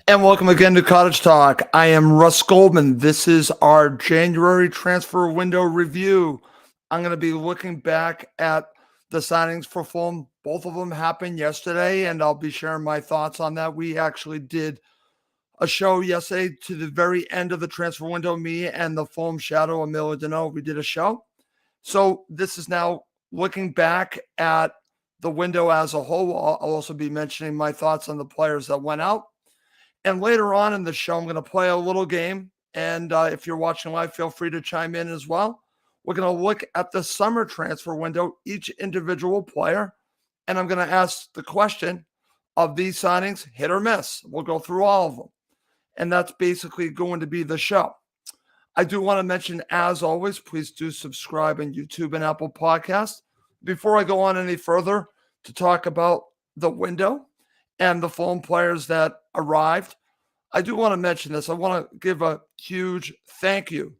And welcome again to Cottage Talk. I am Russ Goldman. This is our January transfer window review. I'm going to be looking back at the signings for Fulham. Both of them happened yesterday, and I'll be sharing my thoughts on that. We actually did a show yesterday to the very end of the transfer window. Me and the Fulham Shadow, Emilio Dano, we did a show. So this is now looking back at the window as a whole. I'll also be mentioning my thoughts on the players that went out. And later on in the show, I'm going to play a little game. And if you're watching live, feel free to chime in as well. We're going to look at the summer transfer window, each individual player. And I'm going to ask the question of these signings, hit or miss. We'll go through all of them. And that's basically going to be the show. I do want to mention, as always, please do subscribe on YouTube and Apple Podcasts. Before I go on any further to talk about the window and the Fulham players that arrived, I do want to mention this. I want to give a huge thank you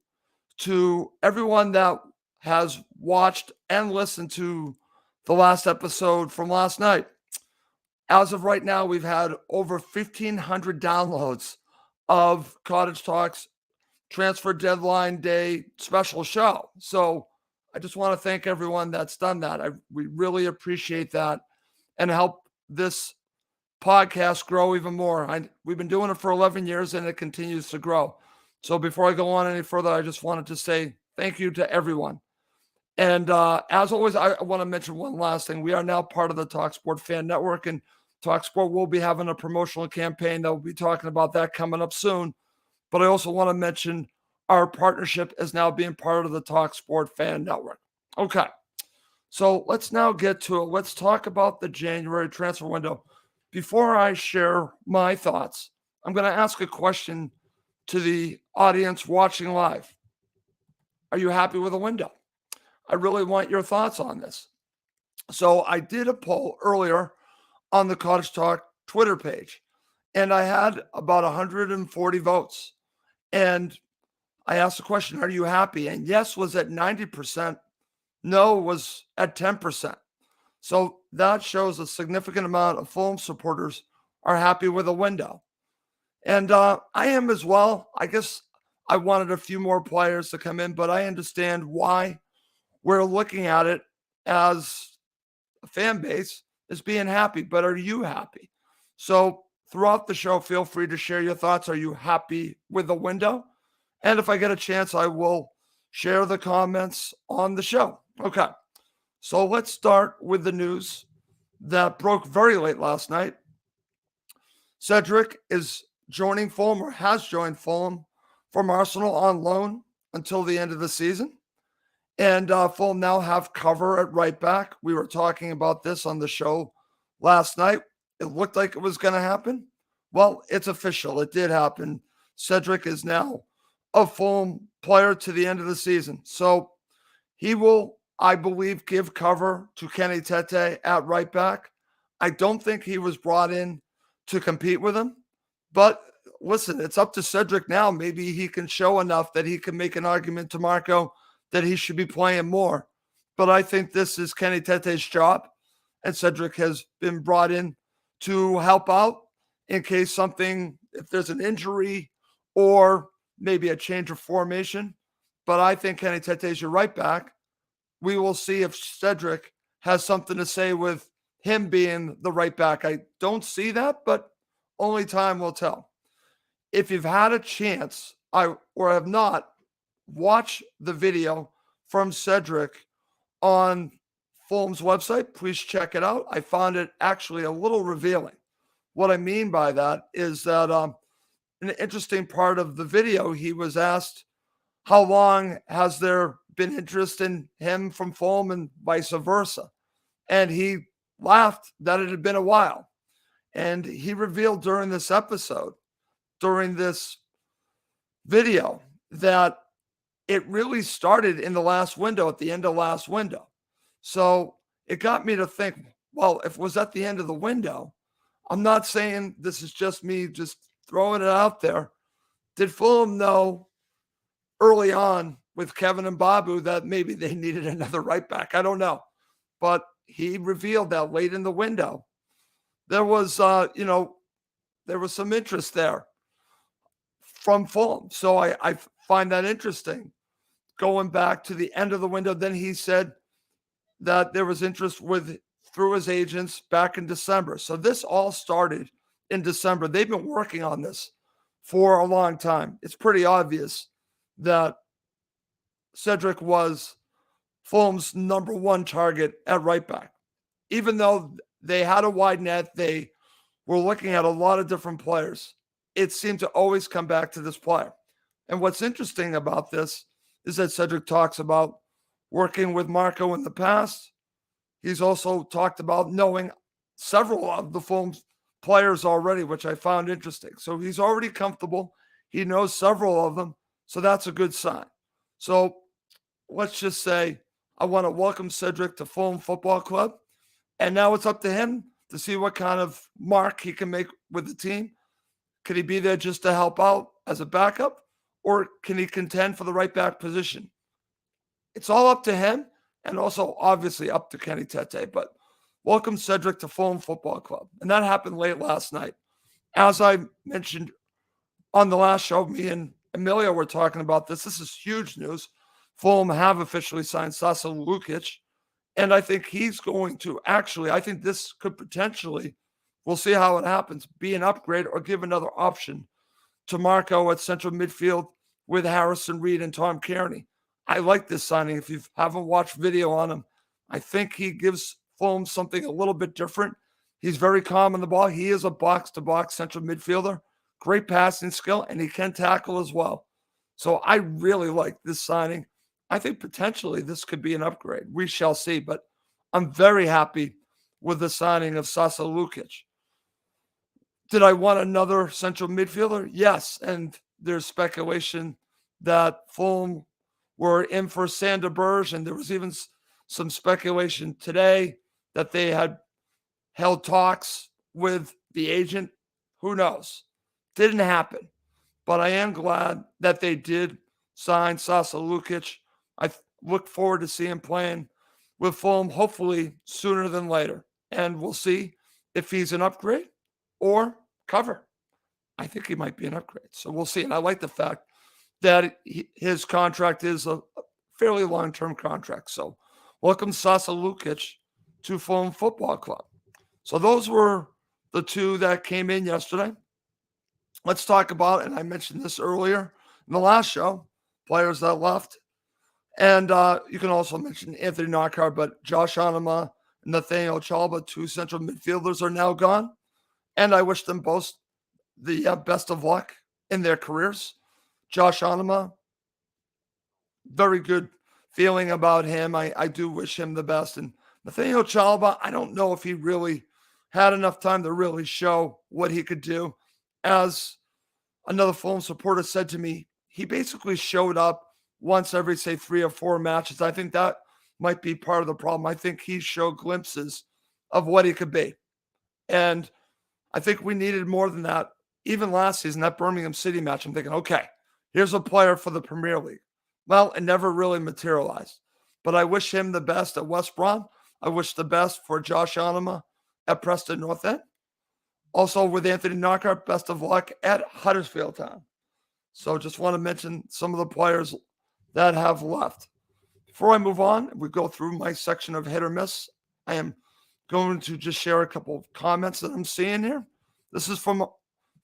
to everyone that has watched and listened to the last episode from last night. As of right now, we've had over 1,500 downloads of Cottage Talks transfer deadline day special show. So I just want to thank everyone that's done that. We really appreciate that and help this podcast grow even more. We've been doing it for 11 years and it continues to grow. So before I go on any further, I just wanted to say thank you to everyone. And as always, I want to mention one last thing. We are now part of the TalkSport Fan Network, and TalkSport will be having a promotional campaign that we'll be talking about that coming up soon. But I also want to mention our partnership is now being part of the TalkSport Fan Network. Okay, so let's now get to it. Let's talk about the January transfer window. Before I share my thoughts, I'm going to ask a question to the audience watching live. Are you happy with the window? I really want your thoughts on this. So I did a poll earlier on the Cottage Talk Twitter page, and I had about 140 votes. And I asked the question, are you happy? And yes was at 90%. No was at 10%. So that shows a significant amount of Fulham supporters are happy with the window. And I am as well. I guess I wanted a few more players to come in, but I understand why we're looking at it as a fan base as being happy. But are you happy? So throughout the show, feel free to share your thoughts. Are you happy with the window? And if I get a chance, I will share the comments on the show. Okay. So let's start with the news that broke very late last night. Cedric is joining Fulham, or has joined Fulham from Arsenal on loan until the end of the season. And Fulham now have cover at right back. We were talking about this on the show last night. It looked like it was going to happen. Well, it's official. It did happen. Cedric is now a Fulham player to the end of the season. So he will, I believe, give cover to Kenny Tete at right back. I don't think he was brought in to compete with him. But listen, it's up to Cedric now. Maybe he can show enough that he can make an argument to Marco that he should be playing more. But I think this is Kenny Tete's job, and Cedric has been brought in to help out in case something, if there's an injury or maybe a change of formation. But I think Kenny Tete is your right back. We will see if Cedric has something to say with him being the right back. I don't see that, but only time will tell. If you've had a chance, or have not, watch the video from Cedric on Fulham's website. Please check it out. I found it actually a little revealing. What I mean by that is that an interesting part of the video, he was asked, how long has there been interest in him from Fulham and vice versa? And he laughed that it had been a while. And he revealed during this episode, during this video, that it really started in the last window, at the end of last window. So it got me to think, well, if it was at the end of the window, I'm not saying this is just me just throwing it out there. Did Fulham know early on with Kevin and Babu that maybe they needed another right back? I don't know. But he revealed that late in the window. There was, there was some interest there from Fulham. So I find that interesting. Going back to the end of the window, then he said that there was interest through his agents back in December. So this all started in December. They've been working on this for a long time. It's pretty obvious that Cedric was Fulham's number one target at right back. Even though they had a wide net, they were looking at a lot of different players. It seemed to always come back to this player. And what's interesting about this is that Cedric talks about working with Marco in the past. He's also talked about knowing several of the Fulham's players already, which I found interesting. So he's already comfortable. He knows several of them. So that's a good sign. So let's just say I want to welcome Cedric to Fulham Football Club. And now it's up to him to see what kind of mark he can make with the team. Could he be there just to help out as a backup? Or can he contend for the right back position? It's all up to him, and also obviously up to Kenny Tete. But welcome Cedric to Fulham Football Club. And that happened late last night. As I mentioned on the last show, me and Amelia were talking about this. This is huge news. Fulham have officially signed Sasa Lukic. And I think he's going to I think this could potentially, we'll see how it happens, be an upgrade or give another option to Marco at central midfield with Harrison Reed and Tom Kearney. I like this signing. If you haven't watched video on him, I think he gives Fulham something a little bit different. He's very calm on the ball. He is a box-to-box central midfielder, great passing skill, and he can tackle as well. So I really like this signing. I think potentially this could be an upgrade. We shall see, but I'm very happy with the signing of Sasa Lukic. Did I want another central midfielder? Yes, and there's speculation that Fulham were in for Sander Berge, and there was even some speculation today that they had held talks with the agent. Who knows? Didn't happen. But I am glad that they did sign Sasa Lukic. I look forward to seeing him playing with Fulham, hopefully sooner than later. And we'll see if he's an upgrade or cover. I think he might be an upgrade. So we'll see. And I like the fact that his contract is a fairly long-term contract. So welcome Sasa Lukic to Fulham Football Club. So those were the two that came in yesterday. Let's talk about, and I mentioned this earlier in the last show, players that left. And you can also mention Anthony Knockhart, but Josh Onuma and Nathaniel Chalba, two central midfielders, are now gone. And I wish them both the best of luck in their careers. Josh Onuma, very good feeling about him. I do wish him the best. And Nathaniel Chalba, I don't know if he really had enough time to really show what he could do. As another Fulham supporter said to me, he basically showed up once every, say, 3 or 4 matches. I think that might be part of the problem. I think he showed glimpses of what he could be. And I think we needed more than that. Even last season, that Birmingham City match, I'm thinking, okay, here's a player for the Premier League. Well, it never really materialized. But I wish him the best at West Brom. I wish the best for Josh Onuma at Preston North End. Also with Anthony Knockhart, best of luck at Huddersfield Town. So just want to mention some of the players that have left. Before I move on, we go through my section of hit or miss. I am going to just share a couple of comments that I'm seeing here. This is from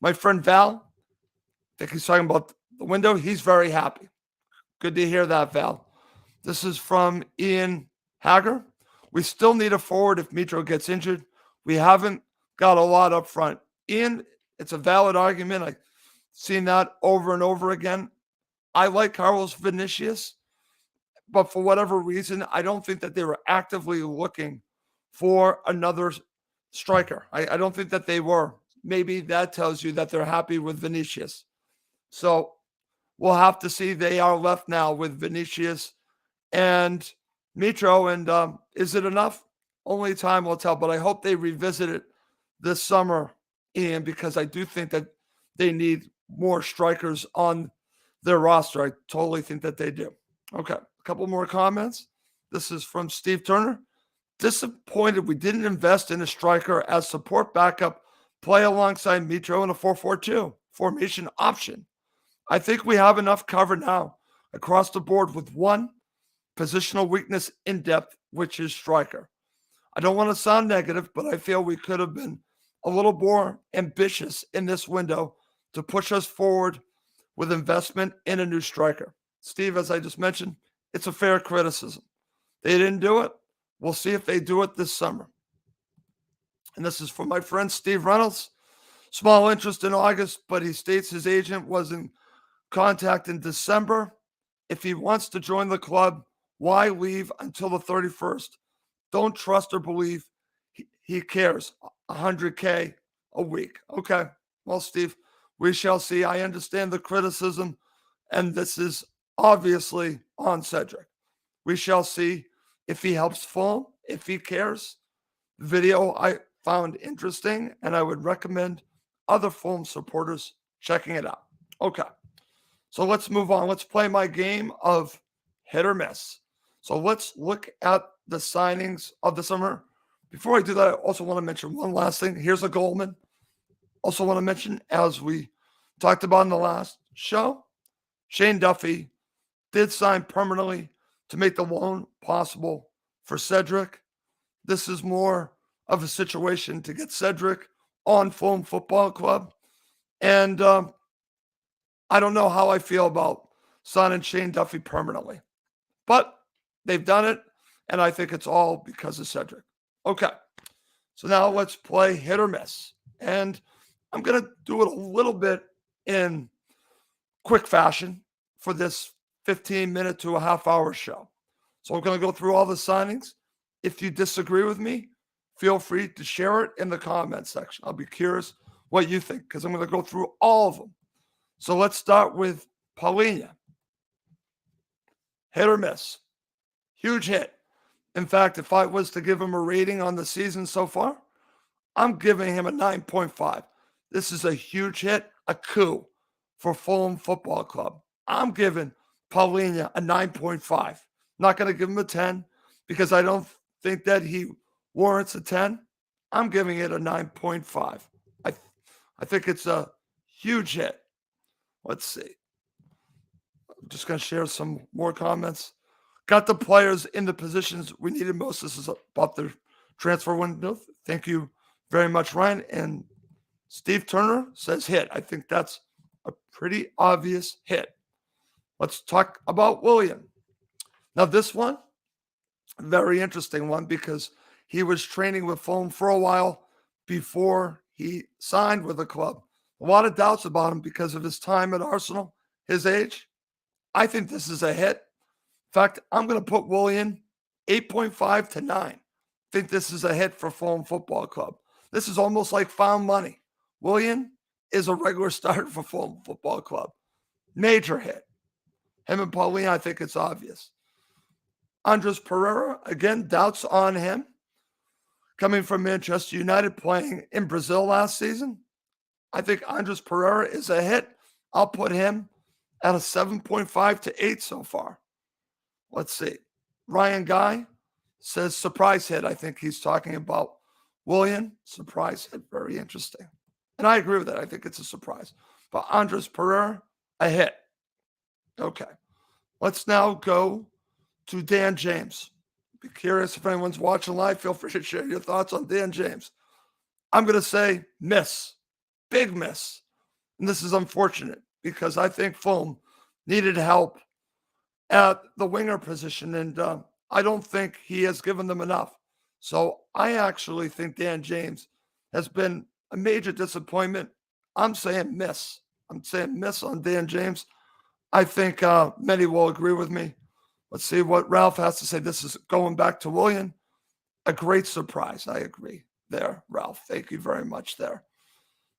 my friend Val. I think he's talking about the window. He's very happy. Good to hear that, Val. This is from Ian Hager. We still need a forward if Mitro gets injured. We haven't got a lot up front. Ian, it's a valid argument. I've seen that over and over again. I like Carlos Vinicius, but for whatever reason, I don't think that they were actively looking for another striker. I don't think that they were. Maybe that tells you that they're happy with Vinicius. So we'll have to see. They are left now with Vinicius and Mitro. And is it enough? Only time will tell. But I hope they revisit it this summer, Ian, because I do think that they need more strikers on their roster. I totally think that they do. Okay, a couple more comments. This is from Steve Turner. Disappointed we didn't invest in a striker as support backup play alongside Mitro in a 4-4-2 formation option. I think we have enough cover now across the board with one positional weakness in depth, which is striker. I don't want to sound negative, but I feel we could have been a little more ambitious in this window to push us forward with investment in a new striker. Steve, as I just mentioned, it's a fair criticism. They didn't do it. We'll see if they do it this summer. And this is from my friend Steve Reynolds. Small interest in August, but he states his agent was in contact in December. If he wants to join the club, why leave until the 31st? Don't trust or believe he cares. 100K a week. Okay. Well, Steve, we shall see. I understand the criticism, and this is obviously on Cedric. We shall see if he helps Fulham, if he cares. The video I found interesting, and I would recommend other Fulham supporters checking it out. Okay. So let's move on. Let's play my game of hit or miss. So let's look at the signings of the summer. Before I do that, I also want to mention one last thing. Here's a Goldman. Also want to mention, as we talked about in the last show, Shane Duffy did sign permanently to make the loan possible for Cedric. This is more of a situation to get Cedric on Fulham Football Club. And I don't know how I feel about signing Shane Duffy permanently, but they've done it, and I think it's all because of Cedric. Okay, so now let's play hit or miss. And I'm going to do it a little bit in quick fashion for this 15-minute to a half-hour show. So I'm going to go through all the signings. If you disagree with me, feel free to share it in the comment section. I'll be curious what you think, because I'm going to go through all of them. So let's start with Paulinho. Hit or miss? Huge hit. In fact, if I was to give him a rating on the season so far, I'm giving him a 9.5. This is a huge hit, a coup for Fulham Football Club. I'm giving Paulinho a 9.5. Not going to give him a 10 because I don't think that he warrants a 10. I'm giving it a 9.5. I think it's a huge hit. Let's see. I'm just going to share some more comments. Got the players in the positions we needed most. This is about the transfer window. Thank you very much, Ryan. And Steve Turner says hit. I think that's a pretty obvious hit. Let's talk about William. Now, this one, very interesting one, because he was training with Fulham for a while before he signed with the club. A lot of doubts about him because of his time at Arsenal, his age. I think this is a hit. In fact, I'm going to put William 8.5 to 9. I think this is a hit for Fulham Football Club. This is almost like found money. William is a regular starter for Fulham Football Club. Major hit. Him and Paulinho, I think it's obvious. Andres Pereira, again, doubts on him. Coming from Manchester United, playing in Brazil last season. I think Andres Pereira is a hit. I'll put him at a 7.5 to 8 so far. Let's see. Ryan Guy says surprise hit. I think he's talking about William. Surprise hit. Very interesting. And I agree with that. I think it's a surprise. But Andres Pereira, a hit. Okay. Let's now go to Dan James. Be curious if anyone's watching live. Feel free to share your thoughts on Dan James. I'm going to say miss. Big miss. And this is unfortunate because I think Fulham needed help at the winger position, and I don't think he has given them enough. So I actually think Dan James has been a major disappointment. I'm saying miss. I'm saying miss on Dan James. I think many will agree with me. Let's see what Ralph has to say. This is going back to William. A great surprise. I agree there, Ralph. Thank you very much there.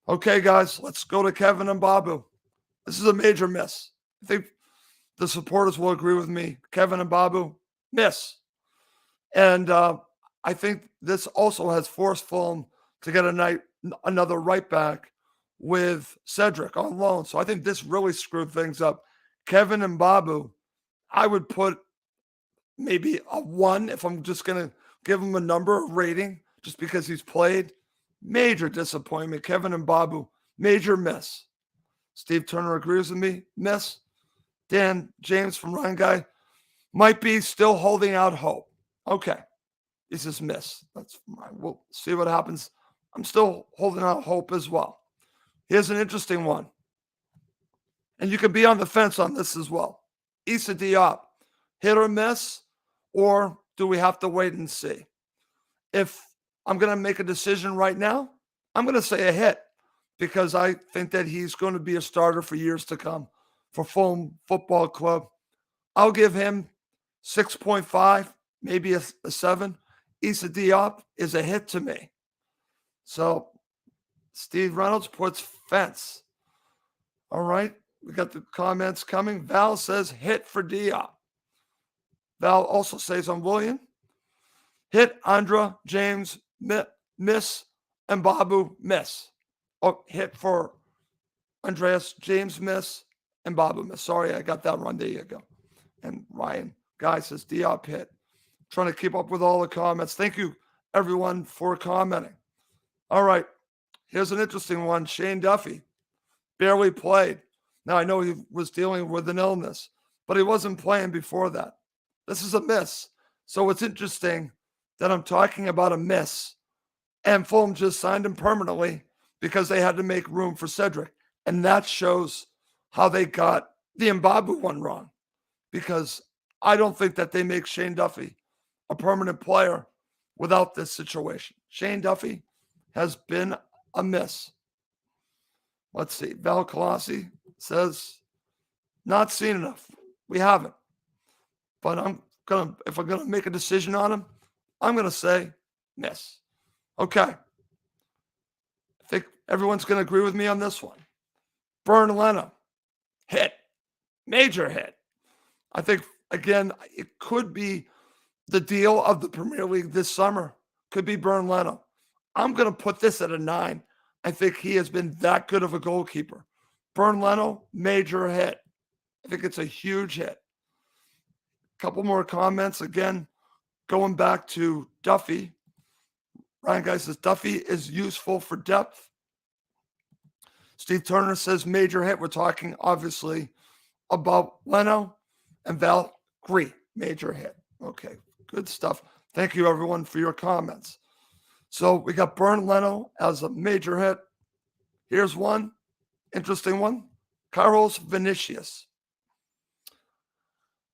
Okay, guys, let's go to Kevin and Babu. This is a major miss. I think the supporters will agree with me. Kevin and Babu, miss. And I think this also has forced Fulham to get another right back with Cedric on loan. So I think this really screwed things up. Kevin and Babu, I would put maybe a 1 if I'm just going to give him a number rating just because he's played major disappointment. Kevin and Babu, major miss. Steve Turner agrees with me, miss. Dan James from Ryan Guy might be still holding out hope. Okay, he says miss. That's fine. We'll see what happens. I'm still holding out hope as well. Here's an interesting one. And you can be on the fence on this as well. Issa Diop, hit or miss, or do we have to wait and see? If I'm going to make a decision right now, I'm going to say a hit because I think that he's going to be a starter for years to come for Fulham Football Club. I'll give him 6.5, maybe a 7. Issa Diop is a hit to me. So Steve Reynolds puts fence. All right. We got the comments coming. Val says hit for Diop. Val also says on William. Hit Andra, James, miss, and Babu, miss. Oh, hit for Andreas, James, miss, and Babu, miss. Sorry, I got that wrong. There you go. And Ryan Guy says Diop hit. Trying to keep up with all the comments. Thank you, everyone, for commenting. All right. Here's an interesting one. Shane Duffy barely played. Now, I know he was dealing with an illness, but he wasn't playing before that. This is a miss. So it's interesting that I'm talking about a miss, and Fulham just signed him permanently because they had to make room for Cedric. And that shows how they got the Mbabu one wrong, because I don't think that they make Shane Duffy a permanent player without this situation. Shane Duffy has been a miss. Let's see. Val Colossi says, not seen enough. We haven't. But if I'm gonna make a decision on him, I'm gonna say miss. Okay. I think everyone's gonna agree with me on this one. Burn Leno, hit, major hit. I think again it could be the deal of the Premier League this summer. Could be Burn Leno. I'm gonna put this at a 9. I think he has been that good of a goalkeeper. Burn Leno, major hit. I think it's a huge hit. Couple more comments. Again, going back to Duffy. Ryan Guy says Duffy is useful for depth. Steve Turner says major hit. We're talking obviously about Leno, and Val agree, major hit. Okay, good stuff. Thank you everyone for your comments. So we got Burn Leno as a major hit. Here's one interesting one. Carlos Vinicius.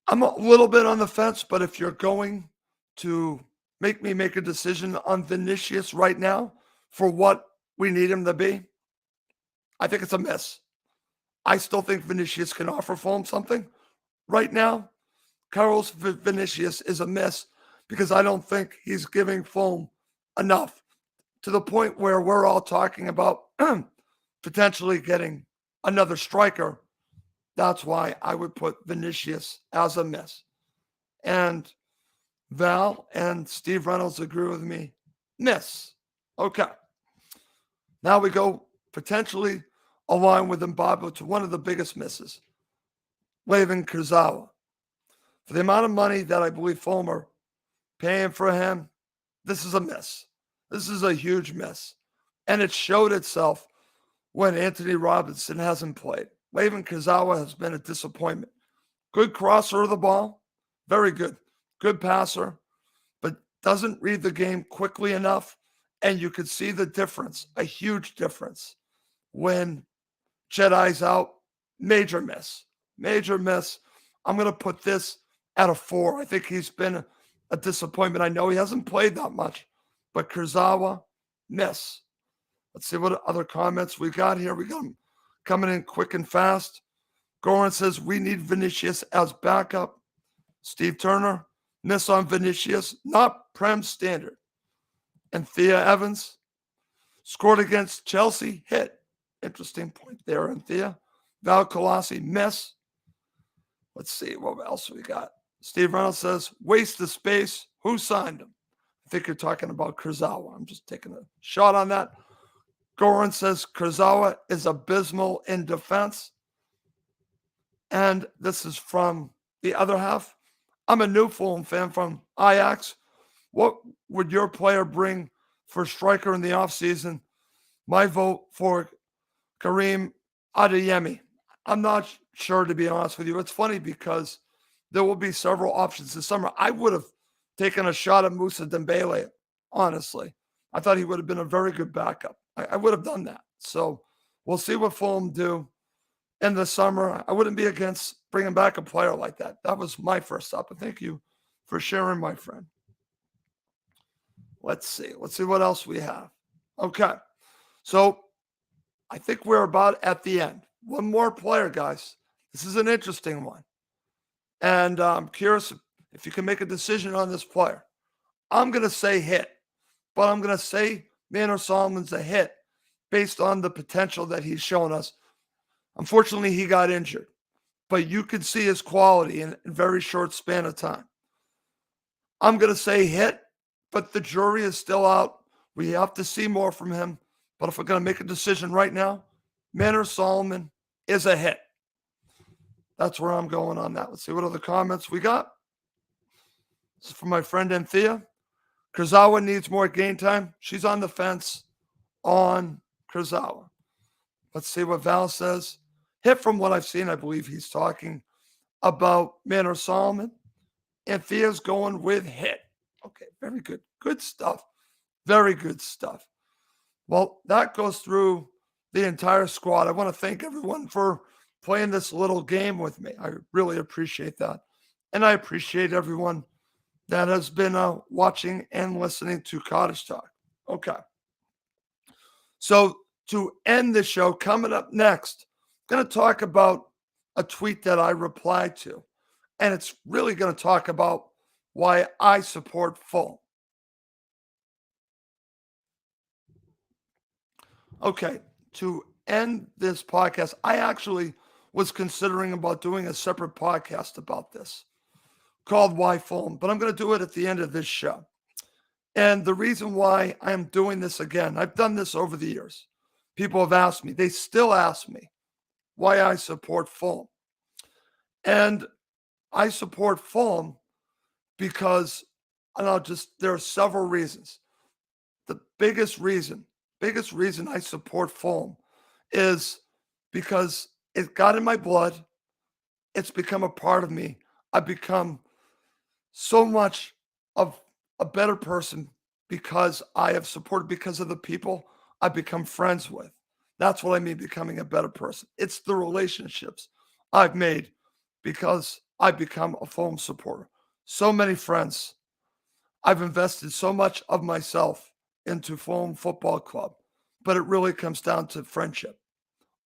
I'm a little bit on the fence, but if you're going to make me make a decision on Vinicius right now for what we need him to be, I think it's a miss. I still think Vinicius can offer Fulham something. Right now, Carlos Vinicius is a miss because I don't think he's giving Fulham enough to the point where we're all talking about potentially getting another striker. That's why I would put Vinicius as a miss. And Val and Steve Reynolds agree with me. Miss. Okay. Now we go potentially along with Mbabu to one of the biggest misses. Levin Kurzawa. For the amount of money that I believe Fulham are paying for him, this is a miss. This is a huge miss. And it showed itself when Anthony Robinson hasn't played. Levin Kurzawa has been a disappointment. Good crosser of the ball. Very good. Good passer. But doesn't read the game quickly enough. And you could see the difference, a huge difference, when Jedi's out. Major miss. Major miss. I'm going to put this at a 4. I think he's been a disappointment. I know he hasn't played that much. But Kurzawa, miss. Let's see what other comments we got here. We got them coming in quick and fast. Goran says, we need Vinicius as backup. Steve Turner, miss on Vinicius, not Prem standard. And Thea Evans, scored against Chelsea, hit. Interesting point there, and Thea. Val Colossi, miss. Let's see, what else we got? Steve Reynolds says, waste of space. Who signed him? I think you're talking about Kurzawa. I'm just taking a shot on that. Goran says Kurzawa is abysmal in defense. And this is from the other half. I'm a new Fulham fan from Ajax. What would your player bring for striker in the offseason, my vote for Kareem Adeyemi. I'm not sure, to be honest with you. It's funny because there will be several options this summer. I would have taken a shot at Musa Dembele, honestly. I thought he would have been a very good backup. I would have done that. So we'll see what Fulham do in the summer. I wouldn't be against bringing back a player like that. That was my first thought, but thank you for sharing, my friend. Let's see. Let's see what else we have. Okay. So I think we're about at the end. One more player, guys. This is an interesting one. And I'm curious if you can make a decision on this player. I'm going to say hit, but I'm going to say Manor Solomon's a hit based on the potential that he's shown us. Unfortunately, he got injured, but you can see his quality in a very short span of time. I'm going to say hit, but the jury is still out. We have to see more from him. But if we're going to make a decision right now, Manor Solomon is a hit. That's where I'm going on that. Let's see what other comments we got. This is from my friend Anthea. Kurzawa needs more game time. She's on the fence on Kurzawa. Let's see what Val says. Hit from what I've seen. I believe he's talking about Manor Solomon. Anthea's going with hit. Okay, very good. Good stuff. Very good stuff. Well, that goes through the entire squad. I want to thank everyone for playing this little game with me. I really appreciate that. And I appreciate everyone that has been watching and listening to Cottage Talk. Okay. So to end the show, coming up next, I'm going to talk about a tweet that I replied to. And it's really going to talk about why I support Fulham. Okay, to end this podcast, I actually was considering about doing a separate podcast about this called Why Fulham, but I'm going to do it at the end of this show. And the reason why I'm doing this again, I've done this over the years. People have asked me, they still ask me why I support Fulham. And I support Fulham because, there are several reasons. The biggest reason I support Fulham is because it got in my blood. It's become a part of me. I've become so much of a better person because I have supported, because of the people I've become friends with. That's what I mean, becoming a better person. It's the relationships I've made because I've become a Fulham supporter. So many friends. I've invested so much of myself into Fulham Football Club, but it really comes down to friendship.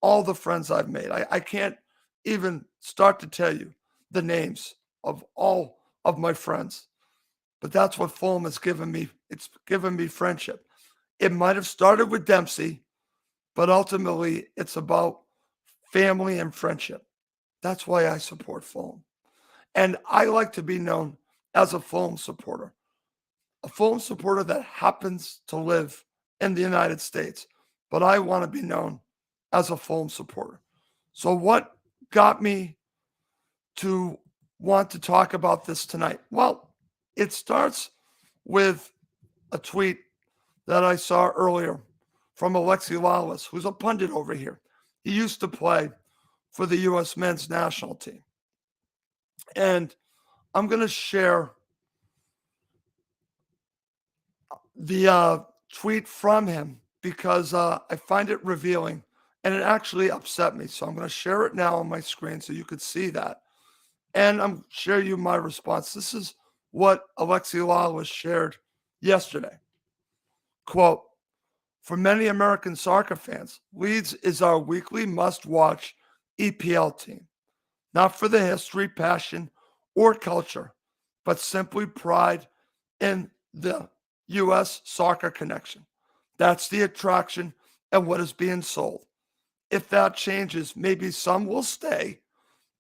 All the friends I've made. I can't even start to tell you the names of all of my friends, but that's what Fulham has given me. It's given me friendship. It might have started with Dempsey, but ultimately it's about family and friendship. That's why I support Fulham. And I like to be known as a Fulham supporter. A Fulham supporter that happens to live in the United States, but I want to be known as a Fulham supporter. So what got me to want to talk about this tonight? Well, it starts with a tweet that I saw earlier from Alexi Lalas, who's a pundit over here. He used to play for the U.S. men's national team. And I'm going to share the tweet from him because I find it revealing and it actually upset me. So I'm going to share it now on my screen so you could see that. And I'm share you my response. This is what Alexi Lalas shared yesterday. Quote, for many American soccer fans, Leeds is our weekly must-watch EPL team. Not for the history, passion, or culture, but simply pride in the U.S. soccer connection. That's the attraction and what is being sold. If that changes, maybe some will stay,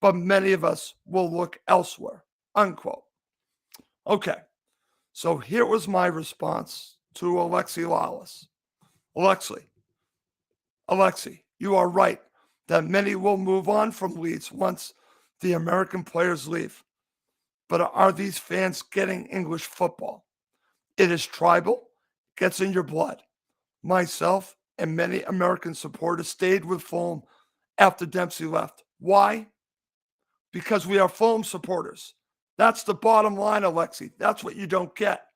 but many of us will look elsewhere, unquote. Okay, so here was my response to Alexi Lalas. Alexi, you are right that many will move on from Leeds once the American players leave. But are these fans getting English football? It is tribal, gets in your blood. Myself and many American supporters stayed with Fulham after Dempsey left. Why? Because we are Fulham supporters. That's the bottom line, Alexi. That's what you don't get.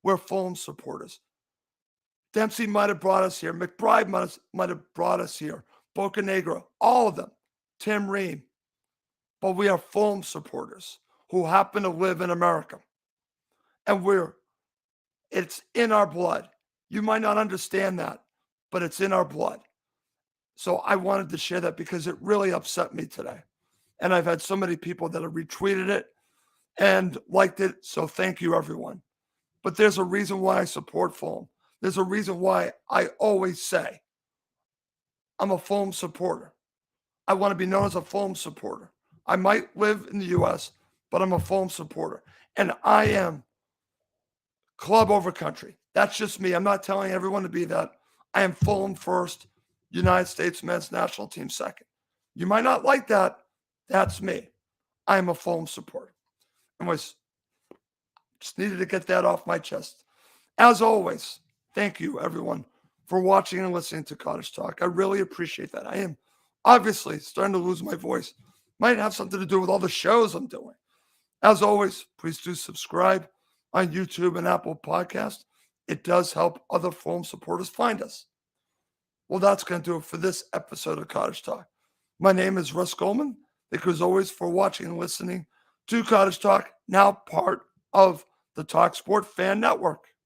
We're Fulham supporters. Dempsey might have brought us here. McBride might have brought us here. Bocanegra, all of them. Tim Ream. But we are Fulham supporters who happen to live in America. And it's in our blood. You might not understand that, but it's in our blood. So I wanted to share that because it really upset me today. And I've had so many people that have retweeted it and liked it. So thank you, everyone. But there's a reason why I support Fulham. There's a reason why I always say I'm a Fulham supporter. I want to be known as a Fulham supporter. I might live in the U.S., but I'm a Fulham supporter. And I am club over country. That's just me. I'm not telling everyone to be that. I am Fulham first, United States men's national team second. You might not like that. That's me. I am a Fulham supporter. Anyways, just needed to get that off my chest. As always, thank you, everyone, for watching and listening to Cottage Talk. I really appreciate that. I am obviously starting to lose my voice. Might have something to do with all the shows I'm doing. As always, please do subscribe on YouTube and Apple Podcast. It does help other Fulham supporters find us. Well, that's going to do it for this episode of Cottage Talk. My name is Russ Goldman. Thank you as always for watching and listening to Cottage Talk, now part of the Talk Sport Fan Network.